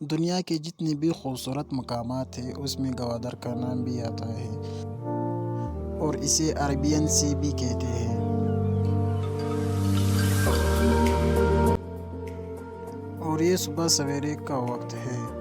दुनिया के जितने भी खूबसूरत मकामात हैं उसमें गवादर का नाम भी आता है और इसे अरेबियन सी भी कहते हैं। और ये सुबह सवेरे का वक्त है।